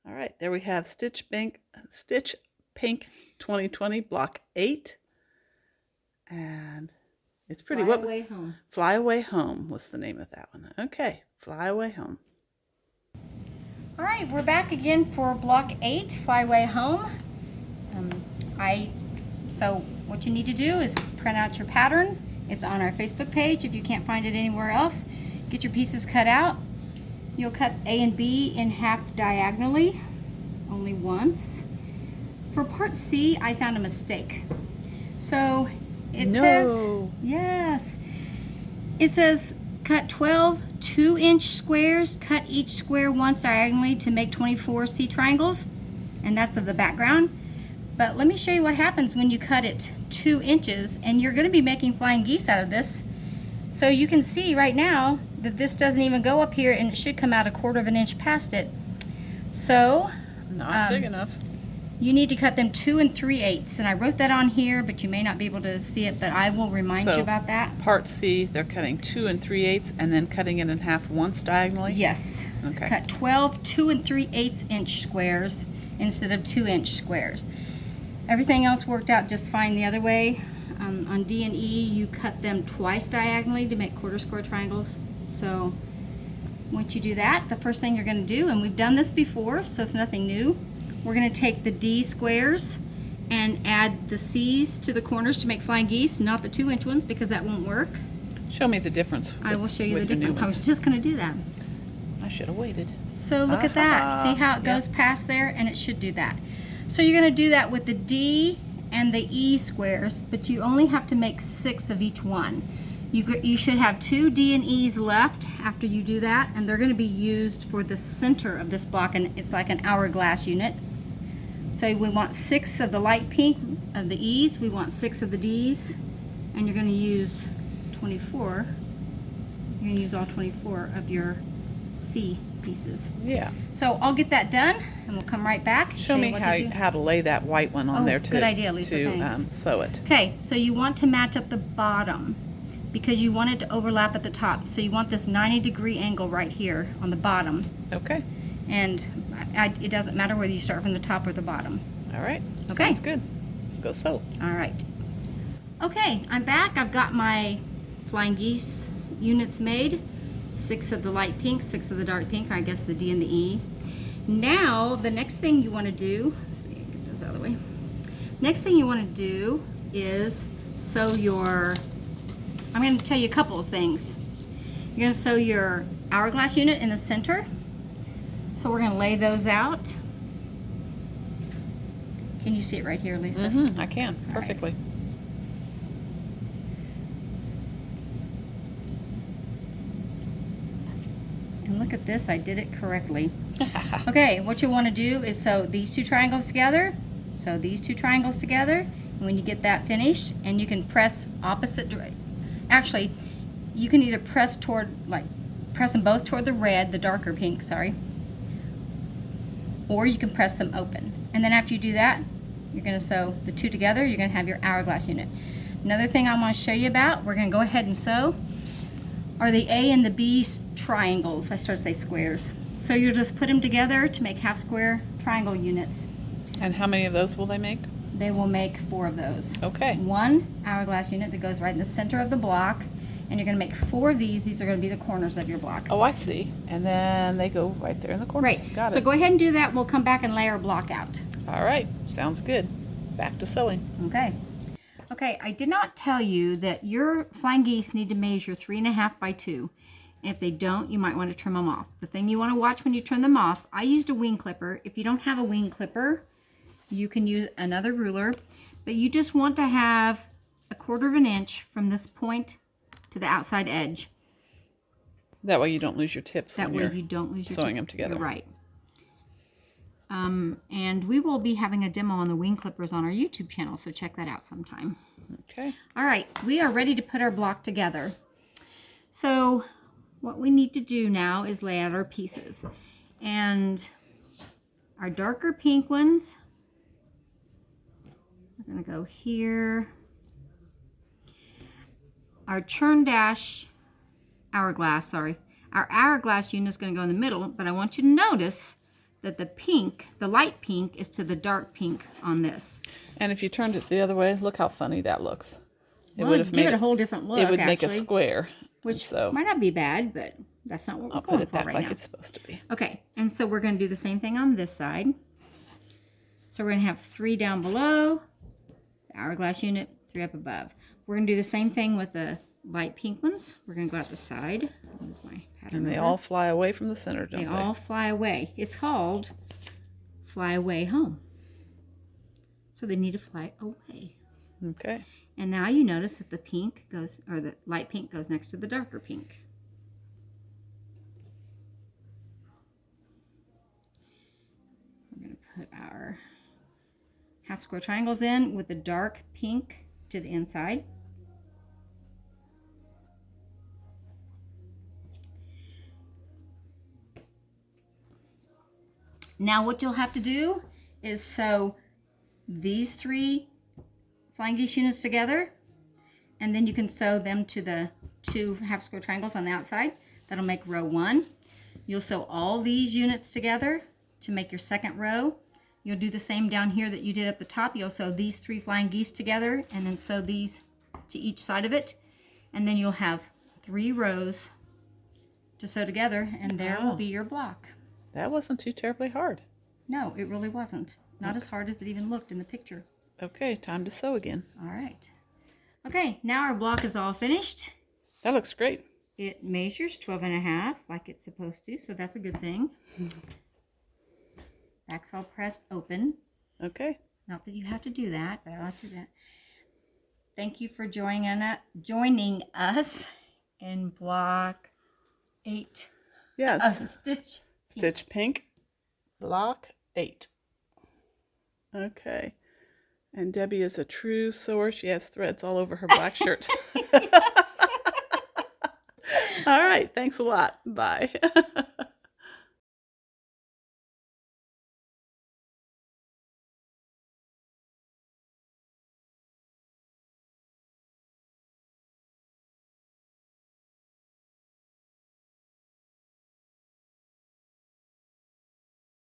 All right, there we have Stitch Pink 2020 Block 8. And it's pretty. Fly Away Home. Fly Away Home was the name of that one. Okay, Fly Away Home. All right, we're back again for Block 8, Fly Away Home. So what you need to do is print out your pattern. It's on our Facebook page if you can't find it anywhere else. Get your pieces cut out. You'll cut A and B in half diagonally, only once. For part C, I found a mistake. So it says, yes, it says cut 12 2-inch squares, cut each square once diagonally to make 24 C triangles, and that's of the background. But let me show you what happens when you cut it 2 inches, and you're going to be making flying geese out of this. So you can see right now that this doesn't even go up here, and it should come out 1/4 inch past it. So not big enough. You need to cut them 2 3/8, and I wrote that on here, but you may not be able to see it, but I will remind you about that. Part C, they're cutting 2 3/8 and then cutting it in half once diagonally? Yes. Okay. Cut 12 2 3/8 inch squares instead of 2-inch squares. Everything else worked out just fine the other way. On D and E, you cut them twice diagonally to make 1/4 square triangles. So once you do that, the first thing you're going to do, and we've done this before, so it's nothing new, we're going to take the D squares and add the C's to the corners to make flying geese, not the 2-inch ones, because that won't work. Show me the difference. I will show you the difference. I was just going to do that. I should have waited. So look at that. See how it goes past there, and it should do that. So you're going to do that with the D and the E squares, but you only have to make 6 of each one. You should have 2 D and E's left after you do that, and they're going to be used for the center of this block, and it's like an hourglass unit. So we want 6 of the light pink of the E's, we want 6 of the D's, and you're going to use 24. You're going to use all 24 of your C pieces. Yeah. So I'll get that done, and we'll come right back. Show me how to lay that white one on there good idea, Lisa, to sew it. Okay, so you want to match up the bottom because you want it to overlap at the top. So you want this 90-degree angle right here on the bottom. Okay. And it doesn't matter whether you start from the top or the bottom. All right. Okay. Sounds good. Let's go sew. All right. Okay, I'm back. I've got my flying geese units made. 6 of the light pink, 6 of the dark pink, or I guess the D and the E. Now, the next thing you want to do, let's see, get those out of the way. Next thing you want to do is sew your, I'm going to tell you a couple of things. You're going to sew your hourglass unit in the center. So we're going to lay those out. Can you see it right here, Lisa? I can, perfectly. And look at this, I did it correctly. Okay, what you want to do is sew these 2 triangles together, sew these 2 triangles together, and when you get that finished, and you can press opposite direction. Actually, you can either press toward, press them both toward the red, the darker pink, sorry, or you can press them open. And then after you do that, you're going to sew the 2 together, you're going to have your hourglass unit. Another thing I want to show you about, we're going to go ahead and sew, are the A and the B triangles. I started to say squares. So you'll just put them together to make half square triangle units. And how many of those will they make? They will make 4 of those. Okay. 1 hourglass unit that goes right in the center of the block, and you're going to make 4 of these. These are going to be the corners of your block. Oh, I see. And then they go right there in the corners. Right. Got it. So go ahead and do that. We'll come back and lay our block out. All right. Sounds good. Back to sewing. Okay. Okay, I did not tell you that your flying geese need to measure 3.5 by 2. If they don't, you might want to trim them off. The thing you want to watch when you trim them off, I used a wing clipper. If you don't have a wing clipper, you can use another ruler, but you just want to have 1/4 inch from this point to the outside edge. That way you don't lose your tips That when way you're you don't lose your sewing them together. You're right. And we will be having a demo on the wing clippers on our YouTube channel, so check that out sometime. Okay. All right, we are ready to put our block together. So what we need to do now is lay out our pieces. And our darker pink ones, we're going to go here. Our churn dash hourglass, sorry. Our hourglass unit is going to go in the middle, but I want you to notice that the pink, the light pink, is to the dark pink on this. And if you turned it the other way, look how funny that looks. Well, it'd give it a whole different look, it would make a actually, square. which so might not be bad, but that's not what we're I'll going put it for back right like now. it's supposed to be. Okay, and so we're going to do the same thing on this side. So we're going to have 3 down below, the hourglass unit, 3 up above. We're going to do the same thing with the light pink ones. We're going to go out the side. Move my pattern And they over. all fly away from the center, don't they? They all fly away. It's called Fly Away Home. So they need to fly away. Okay. And now you notice that the pink goes, or the light pink goes next to the darker pink. We're going to put our half square triangles in with the dark pink to the inside. Now what you'll have to do is sew these 3 flying geese units together, and then you can sew them to the 2 half square triangles on the outside. That'll make row 1. You'll sew all these units together to make your second row. You'll do the same down here that you did at the top. You'll sew these 3 flying geese together and then sew these to each side of it, and then you'll have 3 rows to sew together, and there will be your block. That wasn't too terribly hard. No, it really wasn't. Not as hard as it even looked in the picture. Okay, time to sew again. All right. Okay, now our block is all finished. That looks great. It measures 12.5 like it's supposed to, so that's a good thing. Back's all pressed open. Okay. Not that you have to do that, but I like to do that. Thank you for joining us in block 8 Yes. of Stitch. Stitch Pink, block 8. Okay. And Debbie is a true sewer. She has threads all over her black shirt. All right. Thanks a lot. Bye.